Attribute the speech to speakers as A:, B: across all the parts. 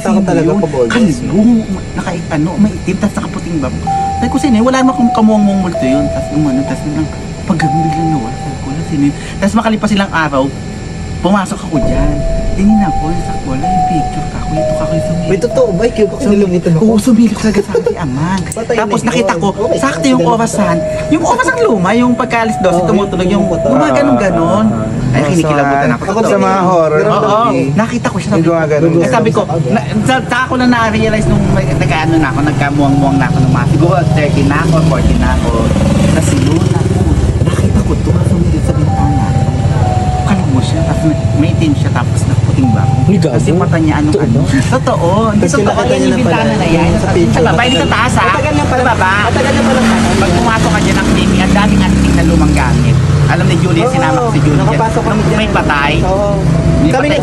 A: Nakita ko talaga ko bold.
B: Kalbong, maitim, tapos nakaputing ba? Sabi ko sino, wala naman kung kamuang multo yun. Tapos gumano, tapos nang paggabi biglang nawala. Sabi ko na sino yun. Tapos makalipas silang araw, pumasok ako dyan. Tingin ako, sa wala yung picture ka. Dito ka kayo sumilip.
A: May totoo ba? Ikaw ba kinilumitan ako?
B: Oo, sumilip talaga sa akin, Amang. Tapos nakita ko, sakto yung orasan. Yung orasan luma, yung pagkaalis 12, tumutunog yung gumaganon-ganon. Ay, kinikilabutan ako.
A: Ako sa mga horror.
B: Oo, nakita ko siya. Sabi ko, saka ko na na-realize nung nagkaano na ako, nagkamuang-muang na ako nung mga, siguro 30 na ako, 40 na ako. Tapos yun ako, nakita ko ito, sumilip sa bintana. Kalam mo siya, tapos may itim siya, tapos nakaputing ba ako. Kasi mata niya ano-ano. Totoo, hindi totoo yan yung bintana na yan. Sa baba, hindi sa taas ha. Sa baba. Pag pumasok ka dyan ng Mimi, ang daming anting na lumang gamit. Alam ni Julie, sinama ko si Julie dyan. Nung may patay.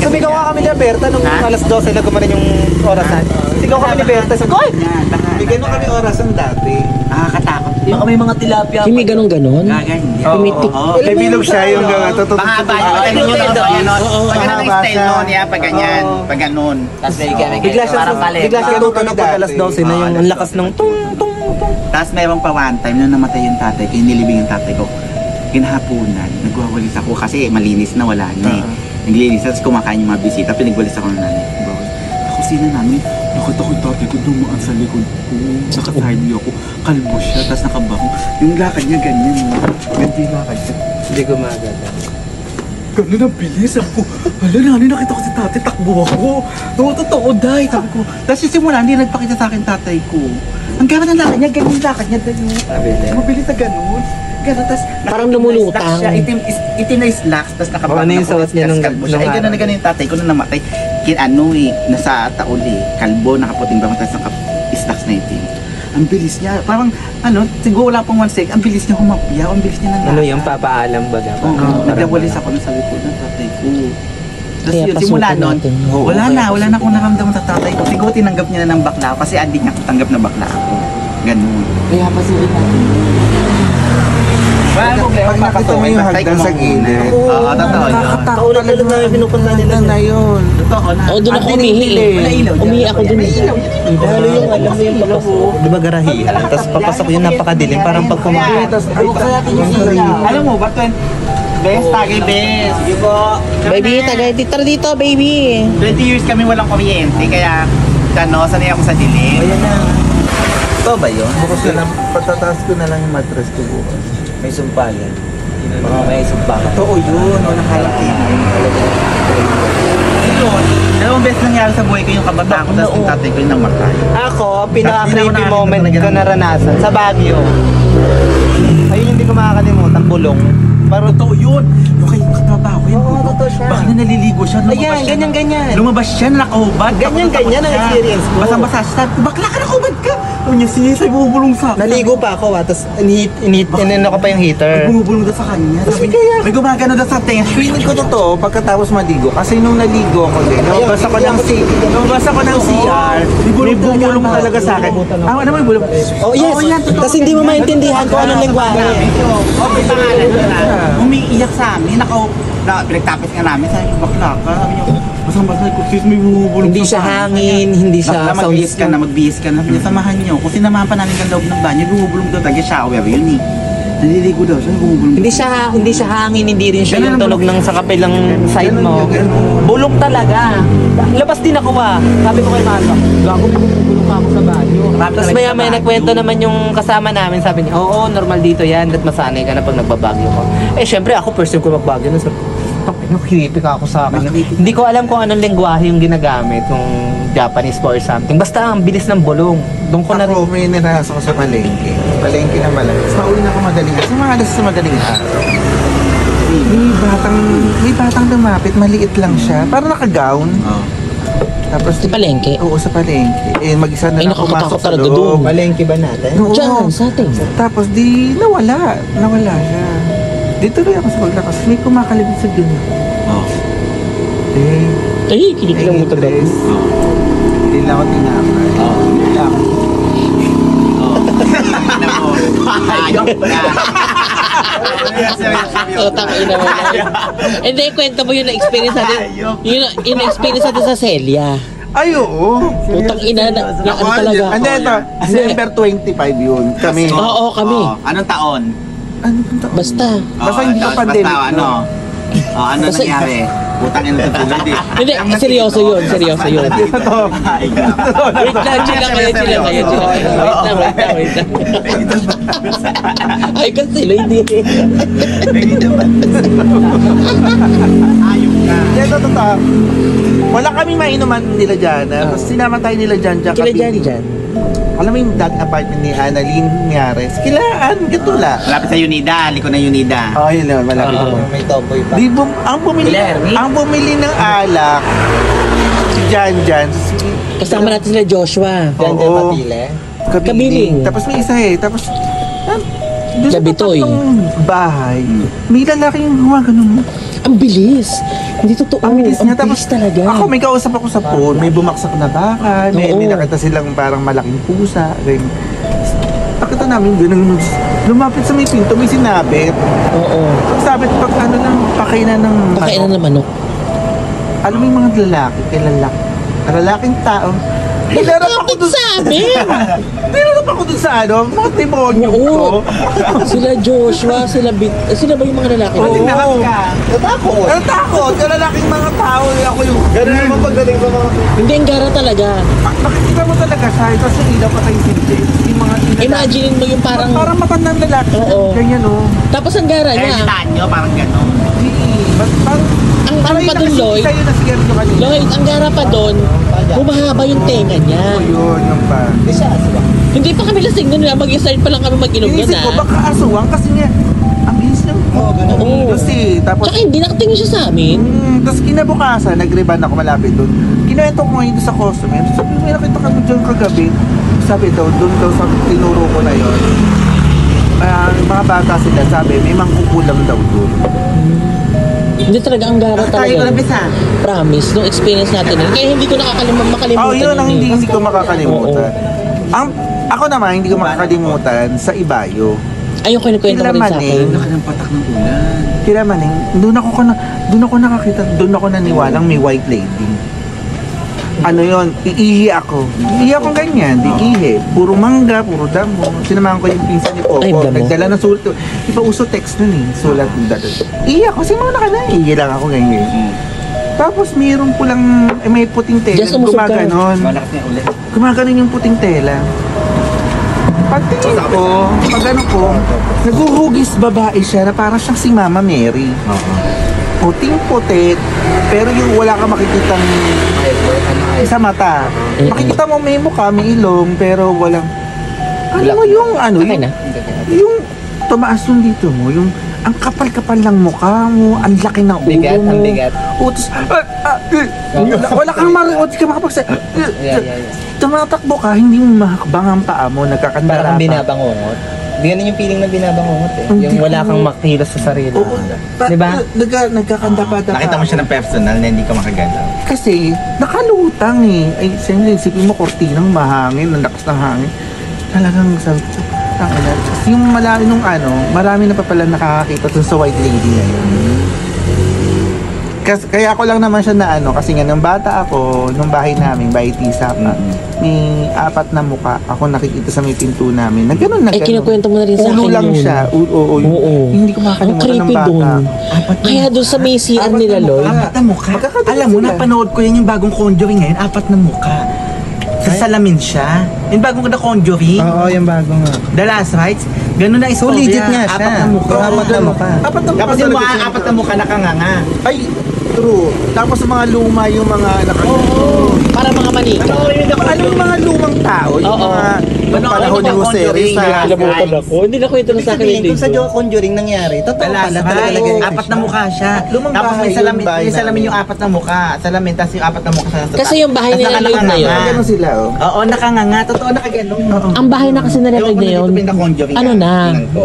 A: Sumigaw ka kami ni Berta nung alas 12 na gumanin yung orasan. Sigaw kami ni Berta. Koy! Bigyan mo kami orasan dati.
B: Katakot.
C: Baka may mga tilapia. Hindi ganon-ganon?
B: Hindi.
C: Tumitik.
A: May bilog siya yung totoo.
B: Mahaba yun. Pag ganun yung style nun. Pag ganun yung style nun, pag ganyan. Pag ganun.
C: Tapos may
A: Bigla siya tutunog pag alas 12 na yung ang lakas ng tung.
B: Tapos meron pa one time nung namatay yung tatay ko, nilibing yung tatay ko. Kinahaponan, nagwawalis ako kasi malinis na, wala na eh. Naglinis, tapos kumakain yung mga bisita, pinagwalis ako ng nanay. Ako sina namin, nakita ko yung tatay ko dumaan sa likod ko. Nakasardi ako, kalbo siya, tapos nakabaho. Yung lakad niya ganyan, ganti yung lakad niya.
A: Hindi ko maganda.
B: Ganun ang bilis, sabi ko, hala nanay, nakita ko si tatay, takbo ako. Oo, totoo, day, sabi ko. Tapos yung simula, hindi nagpakita sa akin tatay ko. Ang gano'n ng lakad niya, ganyan yung lakad niya, mabilis na ganun. Tas,
C: parang lumulutang.
B: Itim na slacks, tapos nakabago
A: ano yung suot niya nung
B: kalbo siya. Ay, gano'n na gano'n yung tatay ko na namatay. Nasa taon kalbo, nakaputing ba, tapos naka-slacks na itim. Ang bilis niya, parang siguro wala pang 1 second, ang bilis niya humapya, ang bilis niya
A: Ano yung papaalam ba?
B: Nagdawalis ako na sa likod ng tatay ko. Tapos
C: Kaya
B: yun, simula
C: pasukan
B: nun,
C: natin.
B: wala na akong naramdaman sa tatay ko. Siguro tinanggap niya na ng bakla ako kasi adik niya tanggap na bakla ako. Ganun.
C: Kaya pasukan natin.
B: Pag nakita mo yung hagdan sa gilid. Oo, totoo yun.
A: Nakakataon na talaga na pinupunta nila na yun.
B: Totoo na.
C: Oo, doon ako umihi eh. Umihi ako doon.
A: Lalo yung alam mo yung papasok. Di ba garahihan? Tapos papasok yung napakadilim. Parang pag kumakain.
B: Alam mo ba, Best, tagay best.
C: Baby, tagay dito, baby.
B: 20 years kami walang kuryente, kaya sanay ako sa dilim.
A: Ayan na. Ito ba yun? Bukas na lang, patataas ko na lang yung mattress ko bukas. May sumpalan. Baka may sumpalan.
B: Totoo yun, nakarating. Yun, dalawang beses nangyari sa buhay ko yung kabataan ko, tapos yung tatay ko yung namatay.
A: Ako, pinaka-creepy moment ko naranasan sa Baguio. Ayun hindi ko makakalimutan, bulong.
B: Parang totoo yun. Yung kayo katrabaho ko yun.
A: Oo, totoo siya.
B: Bakit na naliligo siya?
A: Ayan, ganyan-ganyan.
B: Lumabas siya, nakahubad.
A: Ganyan-ganyan ang experience ko.
B: Basang-basa siya. Sabi ko, bakla ka nakahubad ka? Sabi niya, sige, bumubulong sa akin.
A: Naligo pa ako tapos inino ko pa yung heater.
B: Bumubulong daw sa kanya. Sabi niya, may gumagano daw sa tenga.
A: Feeling ko totoo pagkatapos maligo kasi nung naligo ako din, lumabas ako ng CR, may bumulong talaga sa akin. Ano may bulong?
C: Oh yes, tapos hindi mo maintindihan kung anong lengguwahe.
B: Okay, pangalan na. Umiiyak sa amin, pinagtapos nga namin, sabi ko, bakla ka. Sabi niya, basang-basa ko, sis, may bumubulong
C: Hindi siya hangin, hindi siya sound system.
B: Magbihis ka na. Sabi niya, samahan niyo. Kung sinamahan pa namin ng loob ng banyo, bumubulong daw, taga-shower yun eh. Naliligo daw siya, bumubulong.
C: Hindi siya hangin, hindi rin siya yung tunog ng sa kapilang side mo. Bulong talaga. Labas din ako Sabi ko kay Masa, gago bumubulong ako sa banyo. Tapos maya nagkwento naman yung kasama namin, sabi niya, oo, normal dito yan, dat masanay ka na pag nagbabagyo ko. Syempre ako first time ko magbagyo nun, creepy ka ako sa akin. Hindi ko alam kung anong lengguwahe yung ginagamit, kung Japanese po or something. Basta ang bilis ng bulong. Doon ko na rin.
A: Ako may naranasan ko sa palengke. Palengke na malapit. Pauwi na ako madaling araw. Sa mga alas sa madaling araw. May batang lumapit. Maliit lang siya. Parang naka-gown. Tapos
C: Sa palengke?
A: Oo, sa palengke. Mag-isa na lang
C: nakatakot
A: pumasok sa
C: talaga
A: loob.
C: doon.
A: Palengke ba natin? Oo.
C: Diyan, sa atin.
A: Tapos nawala siya. Dito rin ako sa paglakas. May kumakalibig sa ganyan.
C: Ay, kinikilang mo talaga.
A: Hindi lang ako tinapay. Hindi lang.
B: Ayok na.
C: Tangina mo. Hindi, kwento mo yung na-experience natin. Yung na-experience natin sa Celia.
A: Ay, oo.
C: Putang ina na ano talaga.
A: Ano ito? December 25 yun. Kami.
C: Oo, kami.
B: Anong taon?
A: Ano yung taon?
C: Basta.
A: Basta hindi pa pandemic.
B: Basta ano? Ano
C: Basta-
B: nangyari? Putang ina sa tulad eh.
C: Hindi, seryoso yun. Seryoso yun.
A: Ito.
C: Wait lang, chill lang kayo, chill lang kayo, chill lang kayo. Wait lang. Ay, kasi hindi.
B: Ayok ka.
A: Ito, totoo. Wala kami mainuman nila dyan. Tapos sinama tayo nila dyan.
C: Kila dyan.
A: Alam mo yung dating apartment ni Annalyn Miares? Kilaan, Gatula.
B: Malapit sa Unida, liko na Unida.
A: Oh, yun naman, malapit
C: Oo.
A: ako.
B: May tomboy pa.
A: Di ang bumili ng alak, si Jan.
C: Kasama natin sila Joshua.
A: Oo.
C: Kabiling.
A: Kabiling. Tapos may isa doon sa
C: Labitoy.
A: tatlong bahay, may lalaking gumagano.
C: Ang bilis. Hindi totoo.
A: Ang bilis niya.
C: Ang bilis talaga.
A: Ako, may kausap ako sa phone, may bumaksak na baka, may
C: Oo.
A: nakita silang parang malaking pusa. Nakita namin ganun, lumapit sa may pinto, may sinabit.
C: Oo.
A: Sabit pag ano lang, pakainan ng
C: Pakainan ng manok.
A: Alam mo yung mga lalaking tao. Nilarap ako dun
C: sa amin.
A: Nilarap ako dun sa mga demonyo ko.
C: Oo. Sila Joshua, sila ba yung mga lalaki?
A: Oo.
B: Natakot.
A: Natakot. Yung lalaking mga tao, ako yung...
B: Ganun naman pagdating sa mga...
C: Hindi, ang gara talaga.
A: Makikita mo talaga siya, tapos yung ilaw pa tayo sindi. Yung mga
C: Imagine mo yung parang...
A: Parang matandang lalaki.
C: Oo.
A: Ganyan, oh.
C: Tapos ang gara
B: Kaya
C: niya.
B: nitaan nyo, parang gano'n.
C: Ang ano pa dun, Lloyd?
A: Sa'yo na sigaret nyo kanina.
C: Lloyd, ang gara pa dun, humahaba yung tenga niya.
A: Yun, yung pa.
C: Hindi pa kami lasing nun, mag-start pa lang kami mag-inom nun,
A: Inisip ko, baka aswang kasi nga, ang bilis lang.
C: Oo.
A: Kasi, tapos...
C: Tsaka hindi nakatingin siya sa amin.
A: Tapos kinabukasan, nag-reband ako malapit doon. Kinuwento ko ngayon sa customer. Sabi mo, nakita kami dyan kagabi. Sabi daw, doon daw sa tinuro ko na yun. Mga bata sila, sabi, may mangkukulang daw doon.
C: Hindi talaga ang gara talaga. Promise, nung experience natin yun. Kaya hindi ko makalimutan.
A: Oh, yun ang
C: yun
A: hindi
C: eh.
A: ko makakalimutan. Ako naman, hindi ko makakalimutan sa Ibayo.
C: Ayun, kinukwento ko rin sa akin.
B: Ng patak ng ulan.
A: Kila Maning, doon ako nakakita, doon ako naniwalang may white lady. Ano yon? Iihi ako. Iihi ako ganyan, di ihi. Puro mangga, puro damo. Sinamahan ko yung pinsan ni Popo.
C: Ay, damo.
A: Nagdala ng sulat. Iba uso text nun eh. Sulat ng dala. Iihi ako, simula ka na. Iihi lang ako ganyan. Tapos mayroon pulang, may puting tela.
C: Just umusog ka.
A: Gumaganon.
B: Malakas niya ulit.
A: Gumaganon yung puting tela. Pagtingin ko, pag ano ko, naguhugis babae siya na parang siyang si Mama Mary. Puting-putit, pero yung wala ka makikitang sa mata. Makikita mo may mukha, may ilong, pero walang... Ano mo yung ano,
C: Okay na.
A: yung tumaas yung dito mo, yung ang kapal-kapal ng mukha mo, ang laki ng ulo
B: Bigat,
A: mo.
B: ang bigat.
A: Utos, wala kang mariot, ka makapagsa. Tumatakbo ka, hindi mo mahakbang ang paa mo, nagkakandara
D: Parang
A: pa.
D: binabangungot. Ganun yung feeling ng binabangungot eh.
A: Hindi
D: Yung wala
A: ko-
D: kang makilos sa sarili.
A: Oo,
D: Diba?
A: Nagkakandapa-dapa.
B: Nakita mo siya ng personal na hindi ka makagalaw.
A: Kasi, nakalutang eh. Ay, siyempre, isipin mo, kortinang mahangin, ang lakas ng hangin. Talagang sabi ko, kasi yung malaki nung marami na pa pala nakakakita dun sa white lady na yun. Kaya ako lang naman siya na kasi nga nung bata ako, nung bahay namin, bahay tisa pa, may 4 na mukha. Ako nakikita sa may pinto namin. Na ganun na
C: Ay,
A: ganun.
C: kinukwento mo na rin sa akin
A: Ulo lang
C: yun.
A: siya. Oo.
C: Oo.
A: Hindi ko
C: Ang
A: makakalimutan ng
C: creepy
A: bata.
C: dun. Kaya doon sa may CR nila, Lloyd.
B: Apat na mukha.
A: Magkakadala
B: Alam mo,
A: sila.
B: napanood ko yan yung bagong Conjuring ngayon. 4 na mukha. Sa salamin siya. Yung bagong na Conjuring.
D: Oo, yung bago nga.
B: The Last Rites. Ganun na
D: So,
B: istorya.
D: legit nga siya.
B: 4 na mukha.
D: Oo, 4 na mukha.
A: 4 na mukha.
B: Tapos yung
A: talaga
B: mga
A: siya.
B: 4 na mukha nakanganga.
A: Ay, true. Tapos mga luma yung mga
C: Para mga manika.
A: Alam mo yung mga lumang tao, yung
C: Oo.
A: mga
B: Ano,
A: panahon ni
B: ano,
A: Jose
B: Conjuring,
A: Rizal.
C: Nakalimutan ako. Hindi na kwento na sa akin
D: Sabihin,
C: yung
D: kung sa
C: dito.
D: Conjuring nangyari, totoo
B: The Last
D: pala talaga
B: Rites.
D: lagay.
B: 4 na mukha siya.
A: Lumang
B: Tapos
A: bahay
B: may
A: yung
B: salamin,
A: bahay
B: may salamin
A: namin.
B: yung 4 na mukha. Salamin, tapos yung 4 na mukha sa
C: Kasi yung bahay
B: Tas
C: nila, Lloyd, na yun.
B: nakanganga.
A: Ganun sila, oh.
B: Oo, nakanganga. Totoo, nakaganon.
C: Ang bahay na kasi nila, Lloyd, na yun. Ano na?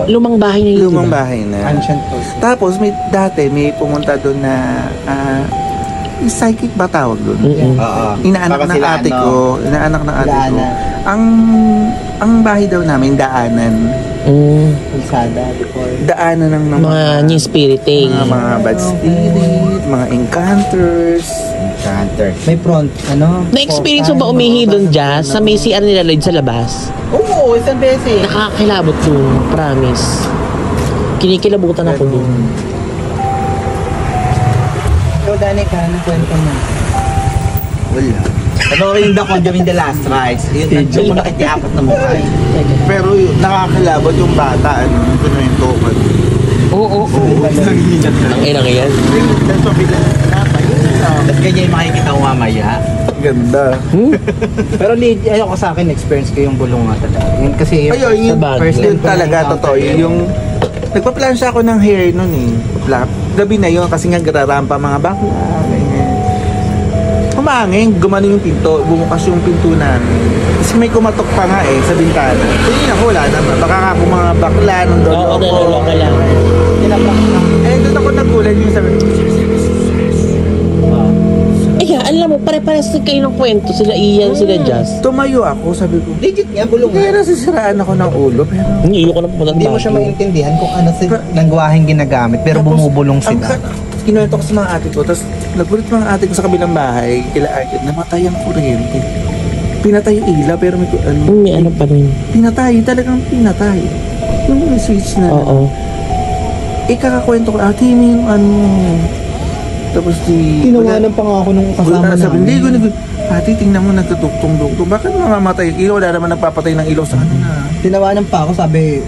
C: Lumang bahay na yun.
A: Lumang bahay na.
D: Ancient post.
A: Tapos dati may pumunta doon na psychic ba tawag doon?
B: Oo.
A: Inaanak ng ate ko, inaanak ng ate ko.
D: Daanan.
A: Ang bahay daw namin daanan.
D: Pulsada before.
A: Daanan ng
C: Mga new spiriting.
A: mga bad spirit, mga encounters.
D: May front, ano?
C: Na-experience mo ba umihi doon, Jazz? Sa may CR nila Lloyd sa labas?
B: Oo, isang beses.
C: Nakakakilabot yun, promise. Kinikilabutan ako doon.
D: Ikaw, Dani, ka, anong kwento mo?
A: Wala.
B: Panoorin yung The Conjuring The Last Rites. Yun, yung nakitiapat na mukha.
A: Pero nakakilabot yung bata, ano, yung pinwento ko.
C: Oo.
A: Nangingigat na.
C: Ang inang yan.
A: Tapos mabilis na
B: Tapos ganyan yung makikita ko mamaya.
A: Ganda.
D: Pero ayoko sa akin, experience ko yung bulong nga talaga. Yun kasi yung
A: Ayun, yung
C: Sa
A: first
C: Baguio.
A: yun talaga, totoo. Yung nagpa-plan siya ako ng hair nun eh. Gabi na yun kasi nga gararampa mga bakla. Ganyan. Humangin, gumano yung pinto, bumukas yung pinto namin. Kasi may kumatok pa nga eh sa bintana. So yun ako, wala naman. Baka ako mga bakla nung doon.
C: Oo, naloloko lang.
A: Eh, doon ako nagulat yung sabi,
C: Ay, alam mo, pare-pares kayo ng kwento. Sila Ian, sila Jazz.
A: tumayo ako, sabi ko,
D: legit nga, bulong
A: kaya
D: nga.
A: nasisiraan ako ng ulo, pero...
C: Iyo ko na pumunta
D: Hindi mo siya maintindihan kung ano sa langwaheng ginagamit, pero bumubulong sila.
A: Kinuwento ko sa mga ate ko, tapos nagulat mga ate ko sa kabilang bahay, kila Arkin, namatay ang kuryente. Pinatay yung ilaw, pero may,
C: May ano pa rin.
A: pinatay, talagang pinatay. Yung may switch na.
C: Oo.
A: Ikakakwento ko, ate, may yung ano. Tapos
D: Tinawanan pa nga ako nung kasama
A: sabi,
D: namin.
A: ligo. Ate, tingnan mo, nagtutugtong-dugtong. Bakit mamamatay yung ilaw? Wala naman nagpapatay ng ilaw sa kanila.
D: Tinawanan pa ako, sabi,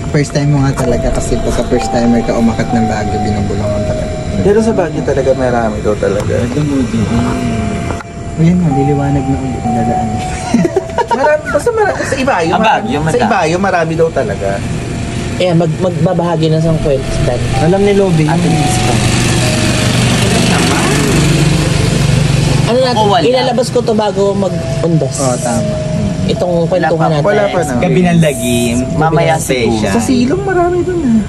D: first time mo nga talaga kasi pagka first timer ka umakat ng Baguio, binubulungan talaga.
A: Pero sa Baguio talaga marami daw talaga.
D: O yan nga, liliwanag na ulit ang dadaan.
A: Marami, basta marami. Sa Ibayo,
B: Baguio,
A: sa Ibayo, marami daw talaga.
C: Ayan, magbabahagi na sa kwento si Dan.
D: Alam ni Lobby.
C: Ano natin,
B: Oo, wala.
C: ilalabas ko to bago mag-undas.
D: Oo, tama.
C: Itong kwentuhan natin.
A: Wala pa na.
B: Gabi ng lagim. Mamaya special.
A: Sa silong marami doon ah.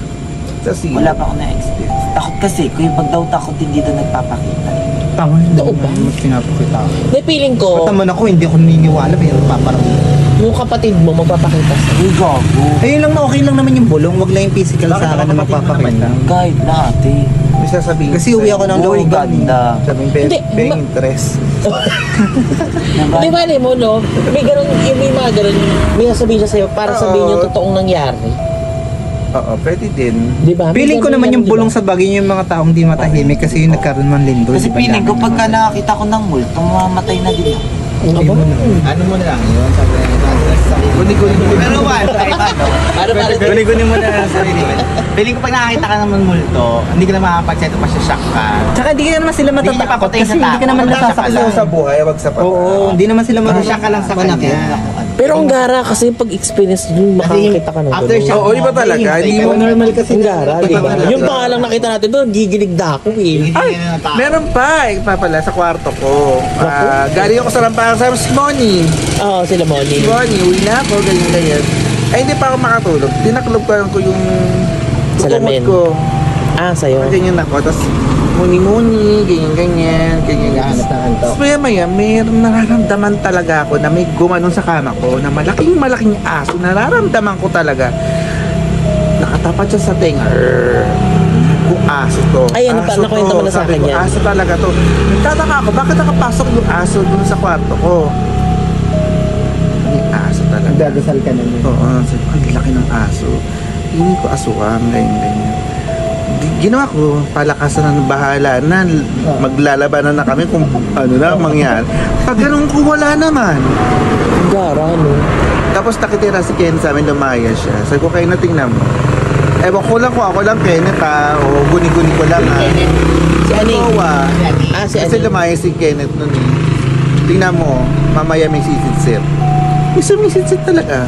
A: Sa silong.
B: Wala pa ako na-experience. Takot kasi, kung pag daw takot, hindi doon nagpapakita.
D: Tama, hindi
C: Oo ba?
D: Mas pinapakita ako.
C: May feeling ko,
D: Pataman ako, hindi ako naniniwala, pero paparami.
C: yung kapatid mo magpapakita sa
B: Uy, gago.
D: Ayun lang na okay lang naman yung bulong, wag lang yung physical
A: Bakit
D: sa akin na
A: ako
D: magpapakita.
B: Kahit lahat eh.
A: May sasabihin.
D: Kasi uwi ako ng
B: Uy,
D: looban.
B: ganda.
A: Sabihin,
C: Hindi,
A: paying interest.
C: Di ba mo, no? May ganun, yung may mga ganun, may sasabihin siya sa'yo para sabihin yung totoong nangyari.
A: Oo, pwede din.
C: Di ba?
D: Feeling ko naman yung bulong sa bagay yung mga taong di matahimik kasi yung nagkaroon man lindol.
B: Kasi
D: di ba,
B: feeling ko
D: dami
B: pagka
D: naman.
B: nakakita ko ng multo, mamamatay na din ako.
D: Hindi mo na.
B: Ano mo na lang yun? Sabi
A: Guni-guni mo.
B: Pero one, para guni-guni mo na lang sa sarili mo. Feeling ko pag nakakita ka naman multo, hindi ka na makapag-set up, masya-shock ka.
D: Tsaka hindi ka naman sila
B: Hindi
D: matatakot
B: papatay
D: kasi
B: sa
D: hindi ka
B: tao.
D: naman
B: Masya-shock ka
D: nasasaktan.
B: lang.
A: Sa buhay, wag sa pata.
D: Oo, hindi naman sila
B: Masya ka lang sa kanya.
C: Pero ang gara kasi pag experience nyo, makakakita ka ng
B: After
C: ganun.
B: shock
A: Oo, di ba talaga? Hindi mo
D: normal kasi
C: Ang gara, di ba?
A: talaga.
C: Yung pa nga lang nakita natin doon, gigilig na ako eh.
A: Ay, meron pa. Ipapala sa kwarto ko. Galing ako sa Lampang sa Moni.
C: Oo, sila Molly.
A: Moni, uwi na ako, ganyan. Ay, hindi pa ako makatulog. Tinaklob ko yung
C: Salamin.
A: ko.
C: Ah, sa'yo.
A: Ganyan ako. Tapos, muni-muni, ganyan.
D: Naghahanap ng antok.
A: Tapos maya, may nararamdaman talaga ako na may gumanon sa kama ko na malaking aso. Nararamdaman ko talaga. Nakatapat siya sa tenga. Kung aso to.
C: Ay, ano pa,
A: Aso
C: nakwento
A: to.
C: mo na sa
A: Sabi
C: akin
A: ko,
C: yan.
A: aso talaga to. Nagtataka ako, bakit nakapasok yung aso dun sa kwarto ko? May aso talaga.
D: Nagdadasal ka na niya.
A: Oo, sabi ko, ang laki ng aso. Hindi ko asukang, ganyan. Ginawa ko, palakasan ng bahala na, maglalabanan na kami kung ano na mangyari. Pag ganun ko, wala naman.
C: Ang gara, no?
A: Tapos nakitira si Ken sa amin, lumaya siya. Sabi ko, kayo na tingnan mo. Ewan ko lang kung ako lang Kenneth ha, o guni-guni ko lang ha.
C: Si Aning.
A: Owa.
C: Ah, si
A: Kasi
C: Aning.
A: lumaya si Kenneth nun eh. Tingnan mo, mamaya may sisitsip. May sumisitsip talaga.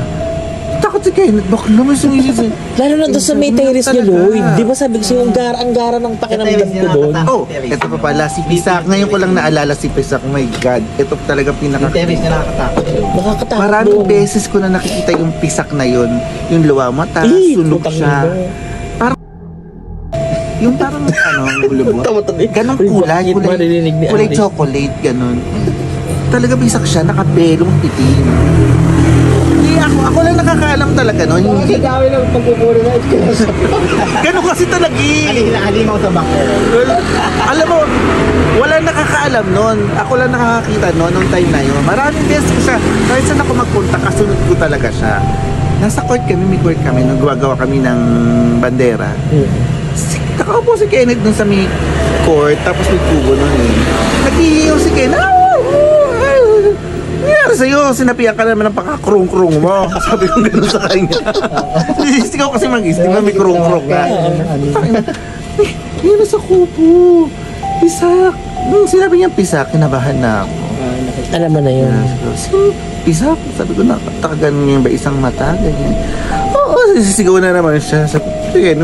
A: Takot si Kenneth, bakit naman sumisitsip?
C: Lalo na doon sa may terrace niya, Lloyd. Di ba sabi ko sa'yo, ang gara ng pakinamdam ko doon.
A: Oh, ito pa pala, si Pisak. Ngayon ko lang naalala si Pisak. Oh my God, ito talaga
B: Yung terrace
A: pinaka...
B: na nakakatakot.
C: Nakakatakot
A: Maraming
C: doon.
A: beses ko na nakikita yung Pisak na yun. Yung luwa mata,
C: Eh,
A: sunog
C: putang
A: siya.
C: ina.
A: Yung parang ano,
C: Tama-tama.
A: ganong kulay,
C: Bakit maririnig ni
A: kulay
C: Ari?
A: chocolate, ganon. Talaga Pisak siya, nakabelong itim. Hindi ako lang nakakaalam talaga nun. Hindi
D: dami ng pagpupuri na ito.
A: ganun kasi talaga eh.
B: Halimaw sa bako.
A: Alam mo, wala nakakaalam nun. Ako lang nakakakita nun nung time na yun. Maraming beses ko siya. Kahit saan ako magpunta, kasunod ko talaga siya. Nasa court kami, may court kami, nung gumagawa kami ng bandera. Nakaupo si Kenneth dun sa may court, tapos may kubo nun eh. Nag-iiyaw si Kenneth. Nangyari sa'yo, sinapian ka naman ng pakakrong-krong mo. Sabi ko gano'n sa kanya. Ikaw kasi mag-isip na may krong-krong ka. Ngayon sa kubo. Pisak. Nung sinabi niya pisak, kinabahan na ako.
C: Alam mo na yun.
A: Sino pisak? Sabi ko, nakatagan niya ba isang mata? Ganyan. Oo, sisigaw na naman siya. Sabi ko,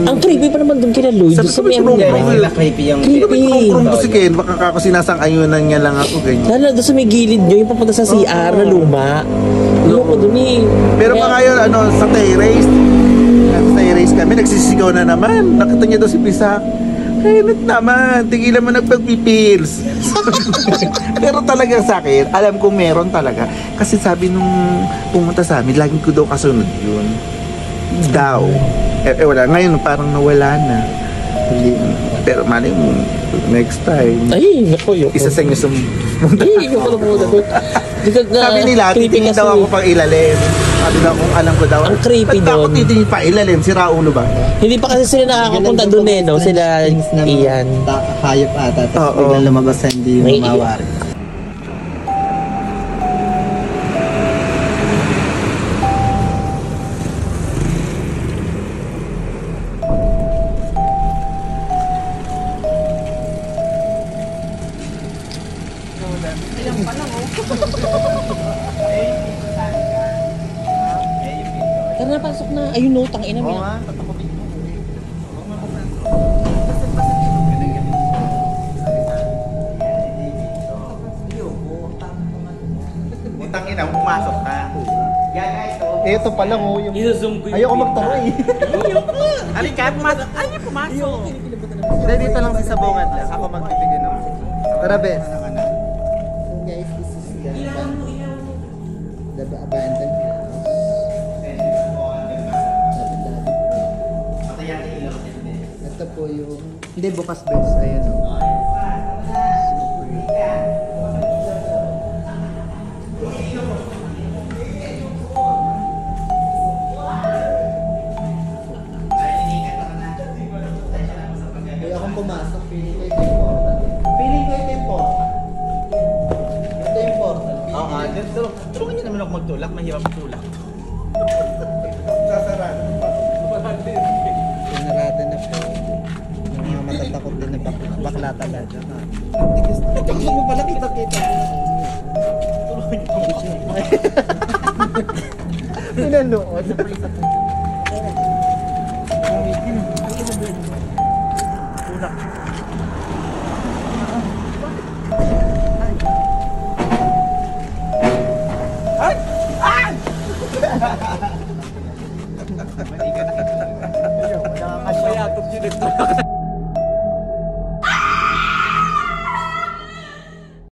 C: Ang creepy pa naman doon kina Lloyd.
A: Sabi
C: Sa
A: ko,
C: may
A: "Krong-krong
C: ano
A: eh."
B: Creepy yung...
A: Sabi ko, krong-krong ko si Ken. Baka ako sinasang-ayunan niya lang ako. Ganyan.
C: Lalo doon sa may gilid nyo, yung papunta sa CR na luma. Loko doon eh.
A: Pero
C: Kaya-
A: mga yun, sa terrace, kami, nagsisigaw na naman. Nakita niya daw si Pisak. Kenneth naman, tigilan mo nagpagpipils. Pero talaga sa akin, alam ko meron talaga. Kasi sabi nung pumunta sa amin, lagi ko daw kasunod yun. Daw. Wala. Ngayon parang nawala na. Hindi. Pero malay mo, next time,
C: Ay, naku yun.
A: isa sa inyo
C: Ay, yung pala muna doon.
A: Sabi nila, titingin daw ako pang ilalim. Sabi daw kung alam ko daw.
C: Ang creepy
A: Ba't ako
C: doon.
A: titingin pa ilalim? Si Raulo ba?
C: Hindi pa kasi sila nakakapunta doon eh, no? Sila Ian.
D: Hayop ata, tapos
A: Oo.
D: biglang lumabas sa hindi
C: May-
D: mawari.
C: Tara na, pasok na. Ayun no, tangina mo.
B: Utang ina, pumasok ka. Yan guys, oh.
D: Ito pa lang oh, yung...
C: I-zoom ko
D: Ayoko magtaroy.
B: Alin ka, pumasok. Alin pumasok.
D: Hindi, dito lang si Sabongan lang. Ako magbibigay ng... Tara, Bes. Guys, this is the abandoned house. Ito po yung... Hindi, bukas, Bes. Ayan o. Kaya akong pumasok, feeling ko ito yung portal. Feeling ko ito yung portal. Ito yung portal.
B: Oo, tulungan niyo naman ako magtulak. Mahirap magtulak.
D: Pinarada na po. Yung mga matatakot din na bakla talaga.
B: Gusto mo pala kita-kita.
D: Pinanood.